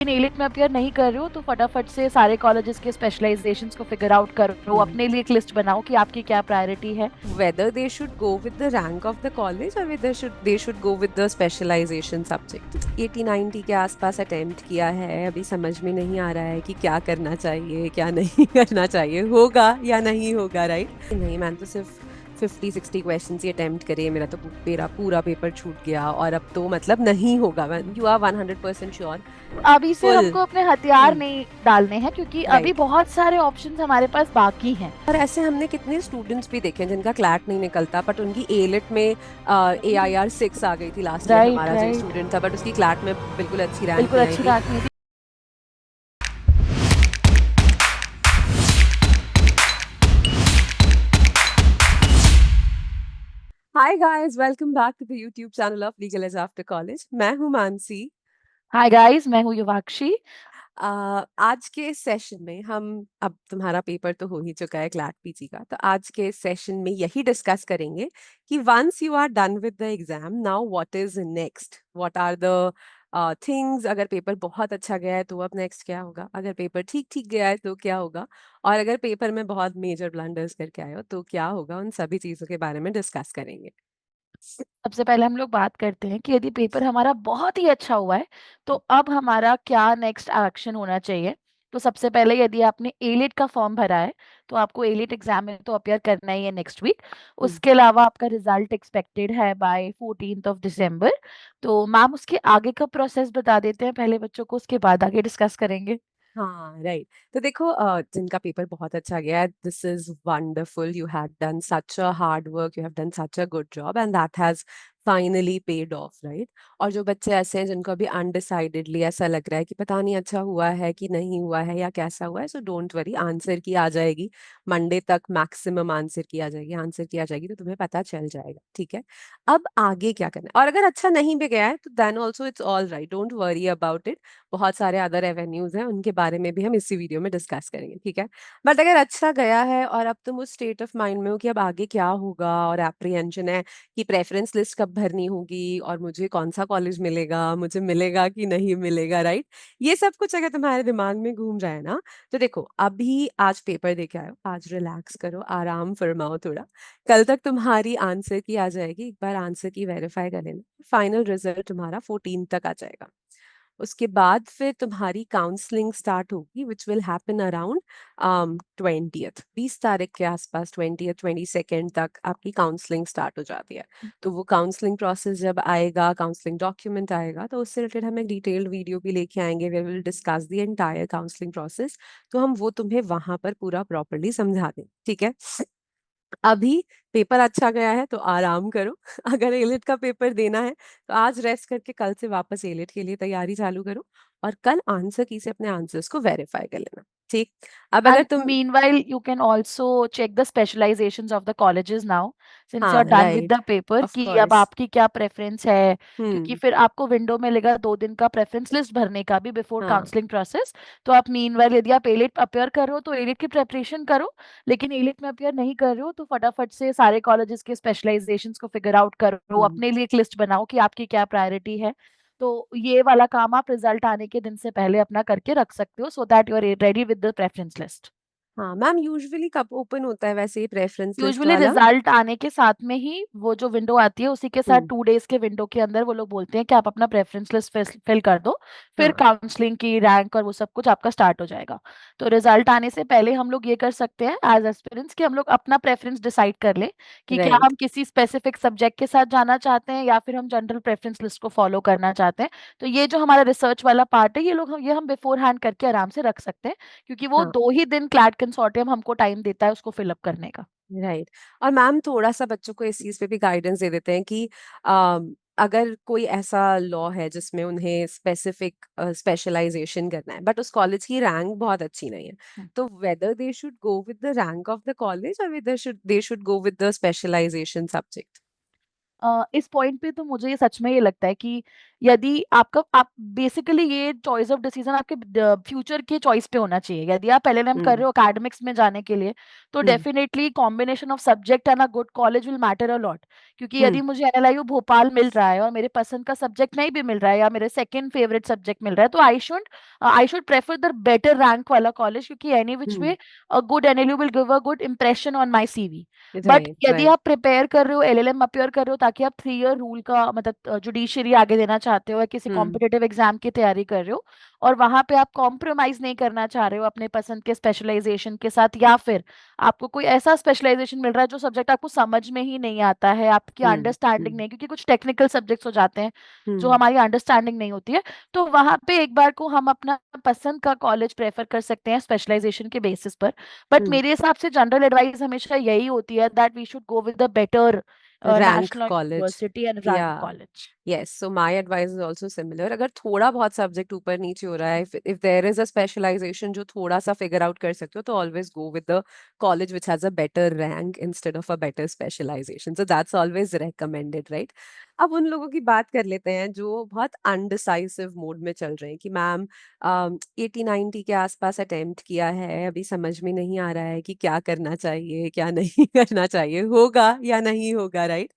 Elite में appear नहीं कर रहे हो तो फटाफट से सारे कॉलेजेस के स्पेशलाइजेशंस को फिगर आउट करो, अपने लिए एक लिस्ट बनाओ कि आपकी क्या प्रायोरिटी है। whether they should go with the rank of the college or whether they should go with the specialization subject. 80-90 के आसपास अटेम्प्ट किया है, अभी समझ में नहीं आ रहा है कि क्या करना चाहिए क्या नहीं करना चाहिए, होगा या नहीं होगा, राइट? नहीं, मैंने तो सिर्फ 50-60 क्वेश्चन ही अटेम्प्ट करे, मेरा पूरा पेपर छूट गया और अब तो मतलब नहीं होगा। You are 100% sure? अभी से फुल। हमको अपने हथियार नहीं डालने हैं क्योंकि अभी राइट। बहुत सारे ऑप्शंस हमारे पास बाकी हैं। और ऐसे हमने कितने स्टूडेंट्स भी देखे हैं जिनका क्लैट नहीं निकलता, बट उनकी एलिट में AIR 6 आ गई थी। लास्ट ईयर राइट हमारा जो राइट। स्टूडेंट था, बट उसकी क्लैट में बिल्कुल अच्छी रैंक बिल्कुल नहीं आई अच्छी थी। रैंक नहीं थी। Hi guys, welcome back to the YouTube channel of legal edge after college. मैं हूं मानसी। हाय गाइस, मैं हूँ युवाक्षी। आज के इस सेशन में हम, अब तुम्हारा पेपर तो हो ही चुका है क्लैट पीजी का, तो आज के इस सेशन में यही डिस्कस करेंगे कि once you are done with the exam, now what is next, what are the things. अगर पेपर बहुत अच्छा गया है तो अब नेक्स्ट क्या होगा, अगर पेपर ठीक ठीक गया है तो क्या होगा, और अगर पेपर में बहुत मेजर ब्लंडर्स करके आए हो तो क्या होगा, उन सभी चीजों के बारे में डिस्कस करेंगे। सबसे पहले हम लोग बात करते हैं कि यदि पेपर हमारा बहुत ही अच्छा हुआ है तो अब हमारा क्या नेक्स्ट एक्शन होना चाहिए। तो सबसे पहले यदि आपने एलिट का फॉर्म भरा है तो आपको एलिट एग्जाम में तो अपियर करना ही है नेक्स्ट वीक। हम्म। उसके अलावा आपका रिजल्ट एक्सपेक्टेड है बाय 14 दिसंबर। तो मैम उसके आगे का प्रोसेस बता देते हैं पहले बच्चों को, उसके बाद आगे डिस्कस करेंगे। हाँ, राइट। तो देखो, जिनका पेपर बहुत अच्छा गया है, this is wonderful, you had done such a hard work, you have done such a good job and that has finally paid of, right? और जो बच्चे ऐसे हैं जिनको अभी अनडिसाइडेडली ऐसा लग रहा है कि पता नहीं अच्छा हुआ है कि नहीं हुआ है या कैसा हुआ है, सो डोंट वरी, आंसर की आ जाएगी मंडे तक, मैक्सिमम आंसर की आ जाएगी, आंसर की आ जाएगी तो तुम्हें पता चल जाएगा, ठीक है? अब आगे क्या करना है, और अगर अच्छा नहीं भी गया है तो then also it's all right, don't worry about it. बहुत सारे अदर एवेन्यूज हैं, उनके बारे में भी हम इसी वीडियो में डिस्कस करेंगे, ठीक है? बट अगर अच्छा गया है और अब तुम उस स्टेट ऑफ माइंड में हो कि अब आगे क्या होगा, और एप्रीहेंशन है कि प्रेफरेंस लिस्ट कब भरनी होगी और मुझे कौन सा कॉलेज मिलेगा, मुझे मिलेगा कि नहीं मिलेगा, राइट? ये सब कुछ अगर तुम्हारे दिमाग में घूम रहा है ना, तो देखो, अभी आज पेपर दे के आयो, आज रिलैक्स करो, आराम फरमाओ थोड़ा। कल तक तुम्हारी आंसर की आ जाएगी, एक बार आंसर की वेरीफाई कर लेना, फाइनल रिजल्ट तुम्हारा 14 तक आ जाएगा। उसके बाद फिर तुम्हारी काउंसलिंग स्टार्ट होगी, which will happen around 20th, 20 तारीख के आसपास, 20th 22nd तक आपकी काउंसलिंग स्टार्ट हो जाती है। तो वो काउंसलिंग प्रोसेस जब आएगा, काउंसलिंग डॉक्यूमेंट आएगा, तो उससे रिलेटेड हम एक डिटेल्ड वीडियो भी लेके आएंगे, we will discuss the entire counselling process. तो हम वो तुम्हें वहां पर पूरा प्रॉपरली समझा दें, ठीक है? अभी पेपर अच्छा गया है तो आराम करो। अगर एलिट का पेपर देना है तो आज रेस्ट करके कल से वापस एलिट के लिए तैयारी चालू करो, और कल आंसर की से अपने आंसर्स को वेरीफाई कर लेना, ठीक? अब अगर And तुम, meanwhile, you can also check the specializations of the colleges now, since हाँ, you're done with right, the paper, of कि अब कोर्स। आपकी क्या प्रेफरेंस है। क्योंकि हम्म। फिर आपको विंडो मिलेगा 2 दिन का प्रेफरेंस लिस्ट भरने का भी बिफोर हाँ। Counselling process. तो आप मीनवाइल यदि आप एलिट अपेयर कर रहे हो तो एलिट की प्रेपरेशन करो, लेकिन एलिट में अपेयर नहीं कर रहे हो तो फटाफट से सारे कॉलेजेस के स्पेशलाइजेशंस को फिगर आउट करो, हम्म। अपने लिए एक लिस्ट बनाओ कि आपकी क्या प्रायोरिटी है। तो ये वाला काम आप रिजल्ट आने के दिन से पहले अपना करके रख सकते हो, so that you are ready with the preference list. हाँ मैम, यूजुअली कब ओपन होता है वैसे ये प्रेफरेंस लिस्ट यूजुअली वाला? रिजल्ट आने के साथ में ही वो जो विंडो आती है उसी के साथ हम्म। 2 डेज के विंडो के अंदर वो लोग बोलते हैं कि आप अपना प्रेफरेंस लिस्ट फिल कर दो। फिर हाँ, काउंसलिंग की रैंक और वो सब कुछ आपका स्टार्ट हो जाएगा। तो रिजल्ट आने से पहले हम लोग ये कर सकते हैं एज एस्पिरेंट्स कि हम लोग अपना प्रेफरेंस डिसाइड कर लें कि क्या राइट। हम किसी स्पेसिफिक सब्जेक्ट के साथ जाना चाहते हैं या फिर हम जनरल प्रेफरेंस लिस्ट को फॉलो करना चाहते हैं। तो ये जो हमारा रिसर्च वाला पार्ट है ये हम बिफोर हैंड करके आराम से रख सकते हैं, क्योंकि वो हाँ, 2 ही दिन क्लैट कंसोर्टियम हमको टाइम देता है उसको फिल अप करने का। राइट। और मैम थोड़ा सा बच्चों को इस चीज पे भी गाइडेंस दे देते हैं कि अगर कोई ऐसा लॉ है जिसमें उन्हें स्पेसिफिक स्पेशलाइजेशन करना है, बट उस कॉलेज की रैंक बहुत अच्छी नहीं है, तो whether they should go with the rank of the college और whether they should go with the specialization subject. इस पॉइंट पे तो मुझे ये सच में ये लगता है कि यदि आप बेसिकली ये चॉइस ऑफ डिसीजन आपके फ्यूचर के चॉइस पे होना चाहिए। यदि आप एलएलएम कर हम्म रहे हो एकेडमिक्स में जाने के लिए, तो hmm definitely combination of subject and a good college will matter a lot. क्योंकि हम्म यदि मुझे एनएलआईयू भोपाल मिल रहा है और मेरे पसंद का सब्जेक्ट नहीं भी मिल रहा है या मेरे सेकंड फेवरेट सब्जेक्ट मिल रहा है, तो I should prefer the better rank वाला कॉलेज, क्योंकि any which hmm way a good NLU will give a good impression on my CV. But right यदि राइट आप प्रिपेयर कर रहे हो, एलएलएम अपियर कर रहे हो ताकि आप 3 ईयर रूल का मतलब जुडिशरी आगे देना चाहते हो, या किसी हम्म कॉम्पिटिटिव एग्जाम की तैयारी कर रहे हो, और वहां पे आप कॉम्प्रोमाइज नहीं करना चाह रहे हो अपने पसंद के स्पेशलाइजेशन के साथ, या फिर आपको कोई ऐसा स्पेशलाइजेशन मिल रहा है जो सब्जेक्ट आपको समझ में ही नहीं आता है, आपकी अंडरस्टैंडिंग हम्म नहीं, क्योंकि कुछ टेक्निकल सब्जेक्ट्स हो जाते हैं जो हम्म हमारी अंडरस्टैंडिंग नहीं होती है, तो वहां पे एक बार को हम अपना पसंद का कॉलेज प्रेफर कर सकते हैं स्पेशलाइजेशन के बेसिस पर। बट हम्म मेरे हिसाब से जनरल एडवाइस हमेशा यही होती है that we should go with the better rank national college university and या rank college. Yes so my advice is also similar अगर थोड़ा बहुत सब्जेक्ट ऊपर नीचे हो रहा है if there is a specialization जो थोड़ा सा फिगर आउट कर सकते हो तो always go with the college which has a better rank instead of a better specialization so that's always recommended right अब उन लोगों की बात कर लेते हैं जो बहुत अनडिसाइसिव मोड में चल रहे हैं कि मैम 80-90 के आसपास अटेम्प्ट किया है अभी समझ में नहीं आ रहा है कि क्या करना चाहिए क्या नहीं करना चाहिए होगा या नहीं होगा राइट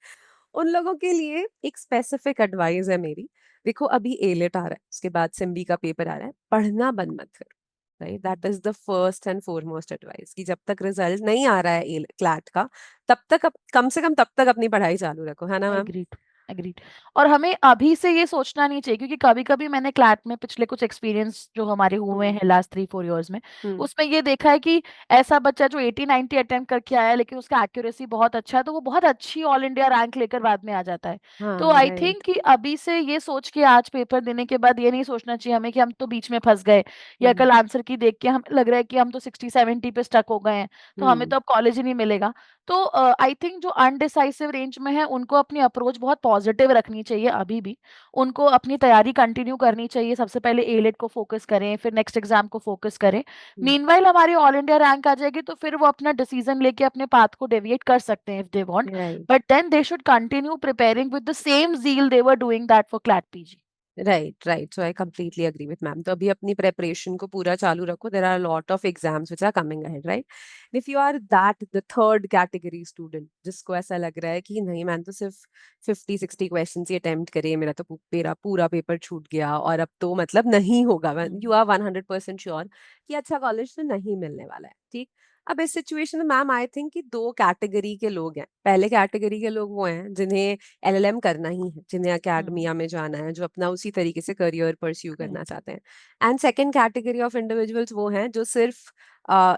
उन लोगों के लिए एक स्पेसिफिक एडवाइस है मेरी देखो अभी एलेट आ रहा है उसके बाद सिम्बी का पेपर आ रहा है पढ़ना बंद मत करो right that is the first and foremost advice कि जब तक रिजल्ट नहीं आ रहा है क्लैट का तब तक कम से कम तब तक अपनी पढ़ाई चालू रखो है ना मैम एग्रीड, एग्रीड। और हमें अभी से ये सोचना नहीं चाहिए, क्योंकि कभी कभी मैंने क्लैट में पिछले कुछ एक्सपीरियंस जो हमारे हुए हम्म हैं लास्ट 3-4 इयर्स में, हम्म उसमें ये देखा है कि ऐसा बच्चा जो 80-90 अटेम्प्ट करके आया है लेकिन उसका एक्यूरेसी बहुत अच्छा है, तो वो बहुत अच्छी ऑल इंडिया रैंक लेकर बाद में आ जाता है। तो हाँ आई थिंक राइट कि अभी से ये सोच के आज पेपर देने के बाद ये नहीं सोचना चाहिए हमें कि हम तो बीच में फंस गए, या हम्म कल आंसर की देख के हमें लग रहा है कि हम तो 60-70 पे स्टक हो गए हैं, तो हमें हम्म तो अब कॉलेज ही नहीं मिलेगा। तो आई थिंक जो अनडिसाइसिव रेंज में है उनको अपनी अप्रोच बहुत पॉजिटिव रखनी चाहिए अभी भी। उनको अपनी तैयारी कंटिन्यू करनी चाहिए, सबसे पहले एलेट को फोकस करें, फिर नेक्स्ट एग्जाम को फोकस करें। मीनवाइल हमारी ऑल इंडिया रैंक आ जाएगी तो फिर वो अपना डिसीजन लेके अपने पाथ को डेविएट कर सकते हैं if they want. Right but then they should continue preparing with the same zeal they were doing that for CLAT PG. Right right so I completely agree with ma'am तो अभी अपनी preparation को पूरा चालू रखो there are lot of exams which are coming ahead right if you are that the third category student जिसको ऐसा लग रहा है कि नहीं मैंने तो सिर्फ 50-60 क्वेश्चन ही अटेम्प्ट करे मेरा तो मेरा पूरा पेपर छूट गया और अब तो मतलब नहीं होगा यू हम्म आर 100% श्योर कि अच्छा कॉलेज तो नहीं मिलने वाला है ठीक अब इस सिचुएशन में मैम आई थिंक कि दो कैटेगरी के लोग हैं पहले कैटेगरी के लोग वो हैं जिन्हें एलएलएम करना ही है जिन्हें हम्म अकेडमिया में जाना है जो अपना उसी तरीके से करियर परस्यू करना राइट। चाहते हैं and second category of individuals वो हैं जो सिर्फ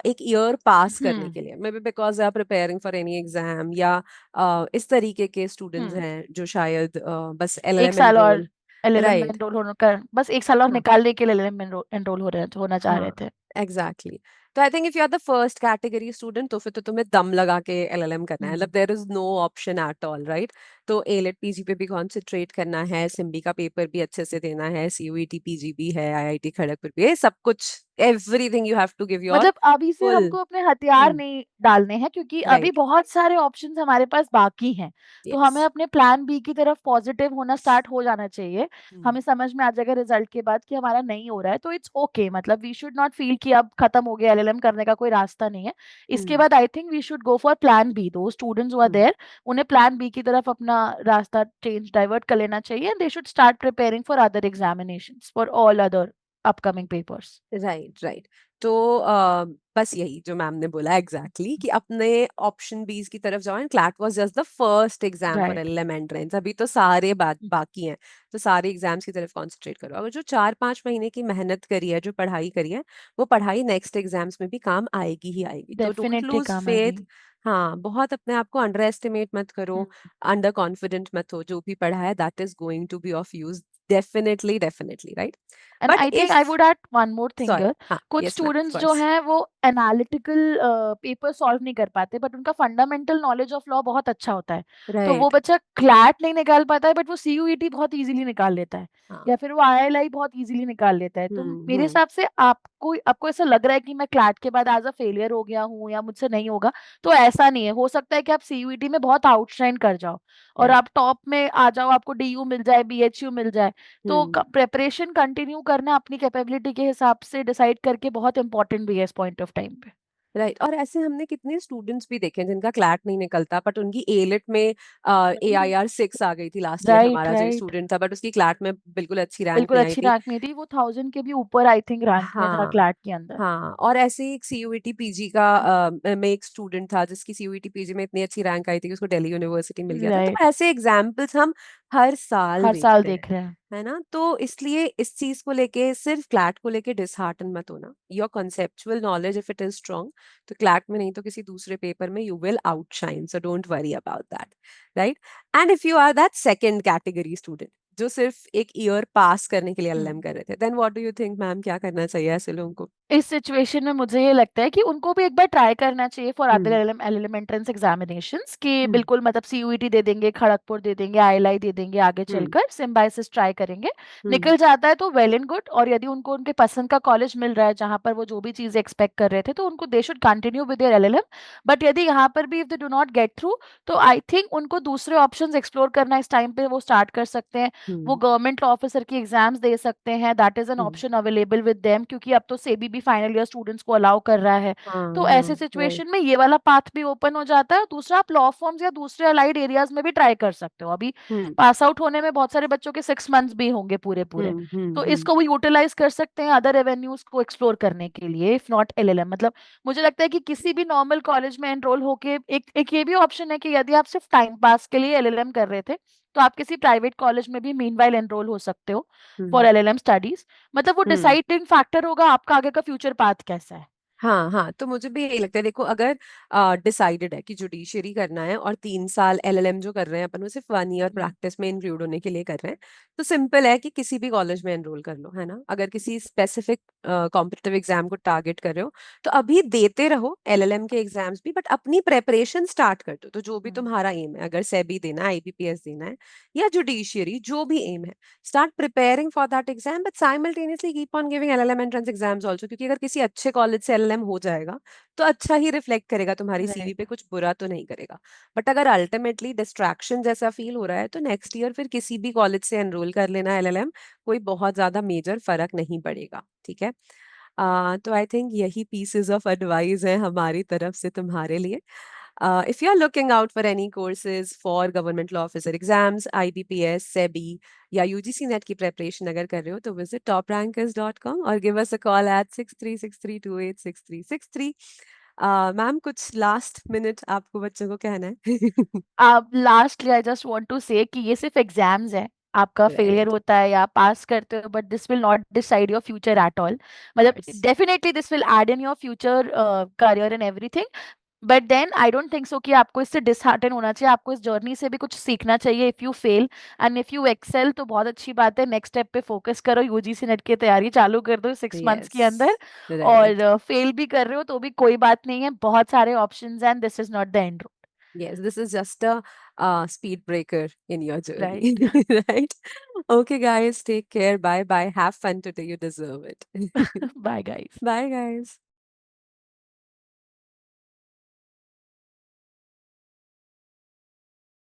एक ईयर पास करने हम्म के लिए may be because they are preparing for any exam या इस तरीके के स्टूडेंट्स हम्म हैं जो शायद बस एक एलएलएम साल और एनरोल एलएलएम में राइट एनरोल होने का, बस एक साल और निकालने के लिए एलएलएम में एनरोल होना चाह रहे हाँ थे। एग्जैक्टली तो I think if you are the first category student तो फिर तो तुम्हें दम लगा के एलएलएम करना है मतलब hmm there is no option at all right तो एलेट पीजी पे भी कॉन्सेंट्रेट करना है सिम्बी का पेपर भी अच्छे से देना है सीयूईटी पीजी भी है आईआईटी खड़गपुर भी है सब कुछ everything you have to give your मतलब अभी से फुल हमको अपने हथियार नहीं डालने हैं, क्योंकि अभी राइट बहुत सारे ऑप्शंस हमारे पास बाकी हैं। तो यस हमें अपने प्लान बी की तरफ पॉजिटिव होना स्टार्ट हो जाना चाहिए। हमें समझ में आ जाएगा रिजल्ट के बाद कि हमारा नहीं हो रहा है, तो इट्स ओके, मतलब वी शुड नॉट फील कि अब खत्म हो गया, एलएलएम करने का कोई रास्ता नहीं है। इसके बाद I think we should go for plan B. दो स्टूडेंट्स हु आर देयर, उन्हें प्लान बी की तरफ अपना रास्ता चेंज डाइवर्ट कर लेना चाहिए, and they should start preparing for other examinations for all other upcoming papers. Right right तो बस यही जो मैम ने बोला एग्जैक्टली exactly, कि अपने ऑप्शन बीज की तरफ जाओ and CLAT was just the first exam for right. LLM entrance अभी तो सारे बाकी हैं तो सारे एग्जाम्स की तरफ कॉन्सेंट्रेट करो अगर जो 4-5 महीने की मेहनत करी है जो पढ़ाई करी है वो पढ़ाई नेक्स्ट एग्जाम्स में भी काम आएगी ही आएगी तो डोंट डेफिनेटली लूज काम आएगी। फेथ हाँ बहुत अपने आप को अंडर एस्टिमेट मत करो हम्म, अंडर कॉन्फिडेंट मत हो जो भी पढ़ा है that is going to be of use definitely definitely, right. And but I think if, I would add one more thing sorry, here. हाँ, कुछ यस मैम, ऑफ स्टूडेंट्स जो कोर्स. हैं वो एनालिटिकल पेपर सॉल्व नहीं कर पाते, but उनका fundamental knowledge of law बहुत अच्छा होता है. तो वो राइट. बच्चा क्लैट नहीं निकाल पाता है, बट वो सीयूईटी बहुत इजीली निकाल लेता है, हाँ. या फिर वो आईएलआई बहुत इजीली निकाल लेता है. तो मेरे हम्म. हिसाब से आपको आपको ऐसा लग रहा है कि मैं क्लैट के बाद एज अ फेलियर हो गया हूँ या मुझसे नहीं होगा, तो ऐसा नहीं है. हो सकता है कि आप सीयूईटी में बहुत आउटशाइन कर जाओ और राइट. आप टॉप में आ जाओ, आपको डीयू मिल जाए, बीएचयू मिल जाए. तो हम्म. प्रेपरेशन कंटिन्यू करना अपनी कैपेबिलिटी के हिसाब से डिसाइड करके बहुत इंपॉर्टेंट भी है इस पॉइंट ऑफ टाइम पे. राइट. और ऐसे हमने कितने स्टूडेंट्स भी देखे हैं जिनका क्लैट नहीं निकलता, बट उनकी एलिट में AIR 6 आ गई थी लास्ट ईयर. राइट हमारा जो एक राइट. स्टूडेंट था, बट उसकी क्लैट में बिल्कुल अच्छी रैंक बिल्कुल नहीं आई अच्छी थी. रैंक नहीं थी, वो 1000 के भी ऊपर आई थिंक रैंक में था हाँ. क्लैट के अंदर. हाँ, और ऐसे ही एक CUET PG का में एक स्टूडेंट था जिसकी CUET PG में इतनी अच्छी रैंक आई थी कि उसको दिल्ली यूनिवर्सिटी मिल गया था. तो राइट. ऐसे एग्जाम्पल्स हम हर साल हर साल देखते हैं, देख रहे हैं. है ना. तो इसलिए इस चीज को लेके, सिर्फ क्लैट को लेके डिसहार्टन मत होना. Your conceptual knowledge if it is strong, तो क्लैट में नहीं तो किसी दूसरे पेपर में you will outshine, so don't worry about that, right. And if you are that second category student जो सिर्फ एक ईयर पास करने के लिए LLM हम्म. कर रहे थे, then what do you think ma'am, क्या करना चाहिए ऐसे लोगों को? इस सिचुएशन में मुझे ये लगता है कि उनको भी एक बार ट्राई करना चाहिए for other hmm. LLM entrance examinations, कि हम्म. बिल्कुल मतलब सीयूईटी दे देंगे, खड़गपुर दे देंगे, आईएलआई दे देंगे, आगे हम्म. चलकर सिम्बायोसिस ट्राई करेंगे. हम्म. निकल जाता है तो वेल एंड गुड, और यदि उनको उनके पसंद का कॉलेज मिल रहा है जहां पर वो जो भी चीजें एक्सपेक्ट कर रहे थे, तो उनको दे should continue with their LLM. But यदि यहाँ पर भी if they do not get through, तो आई थिंक उनको दूसरे ऑप्शंस एक्सप्लोर करना इस टाइम पे वो स्टार्ट कर सकते हैं. वो हम्म. गवर्नमेंट ऑफिसर की एग्जाम्स दे सकते हैं, that is an hmm. Option available with them, क्योंकि अब तो सेबी भी फाइनल ईयर स्टूडेंट्स को अलाउ कर रहा है. हाँ. तो हाँ. ऐसे राइट. सिचुएशन में ये वाला पाथ भी ओपन हो जाता है. और दूसरा, आप लॉ फॉर्म्स या दूसरे अलाइड एरियाज में भी ट्राई कर सकते हो. अभी हम्म. पास आउट होने में बहुत सारे बच्चों के 6 मंथ्स भी होंगे पूरे पूरे. हम्म. हम्म. तो हम्म. इसको वो यूटिलाइज कर सकते हैं अदर एवेन्यूज को एक्सप्लोर करने के लिए, इफ नॉट एलएलएम. मतलब मुझे लगता है कि किसी भी नॉर्मल कॉलेज में एनरोल होके, एक ये भी ऑप्शन है कि यदि आप सिर्फ टाइम पास के लिए एलएलएम कर रहे थे, तो आप किसी प्राइवेट कॉलेज में भी मीनवाइल एनरोल हो सकते हो फॉर हम्म. LLM studies. मतलब वो हम्म. डिसाइडिंग फैक्टर होगा आपका आगे का फ्यूचर पाथ कैसा है. हाँ. हाँ, तो मुझे भी यही लगता है. देखो, अगर डिसाइडेड है कि जुडिशरी करना है और 3 साल LLM जो कर रहे हैं अपन, वो सिर्फ 1 ईयर हम्म. प्रैक्टिस में इंक्लूड होने के लिए कर रहे हैं, तो सिंपल है कि किसी भी कॉलेज में एनरोल कर लो, है ना. अगर किसी स्पेसिफिक कॉम्पिटिटिव एग्जाम को टारगेट कर रहे हो, तो अभी देते रहो LLM के एग्जाम्स भी, बट अपनी प्रेपरेशन स्टार्ट कर दो. तो जो भी हम्म. तुम्हारा एम है, अगर सेबी देना है, IBPS देना है, या जुडिशियरी, जो भी एम है, start preparing for that exam, but simultaneously keep on giving LLM entrance exams also. क्योंकि अगर किसी अच्छे कॉलेज से LLM हो जाएगा, तो अच्छा ही रिफ्लेक्ट करेगा तुम्हारी CV राइट. पे, कुछ बुरा तो नहीं करेगा. बट अगर अल्टीमेटली डिस्ट्रैक्शन जैसा फील हो रहा है, तो नेक्स्ट ईयर फिर किसी भी कॉलेज से एनरोल कर लेना LLM. कोई बहुत ज्यादा मेजर फर्क नहीं पड़ेगा, ठीक है. तो आई थिंक यही पीसेस ऑफ एडवाइस है हमारी तरफ से तुम्हारे लिए. If you're looking out for any courses for government law officer exams, IBPS, SEBI या UGC नेट की प्रेपरेशन अगर कर रहे हो, तो विजिट toprankers.com और give us a call at 6363286363. Ma'am, कुछ लास्ट मिनट आपको बच्चों को कहना है? अब lastly I just want to say कि ये सिर्फ एग्जाम्स है. आपका फेलियर राइट. होता है या पास करते हो, but this will not decide your future at all. मतलब yes. Definitely this will add in your future career and everything. But then I don't think so कि आपको इससे डिसहार्टन होना चाहिए. आपको इस जर्नी से भी कुछ सीखना चाहिए. If you fail and if you excel तो बहुत अच्छी बात है. नेक्स्ट स्टेप पे फोकस करो, यूजीसी नेट की तैयारी चालू कर दो 6 मंथ्स के यस. अंदर. राइट. और फेल भी कर रहे हो तो भी कोई बात नहीं है, बहुत सारे options and this is not the end. Yes, this is just a speed breaker in your journey. Right. Right? Okay, guys, take care. Bye bye. Have fun today. You deserve it. Bye guys. Bye, guys.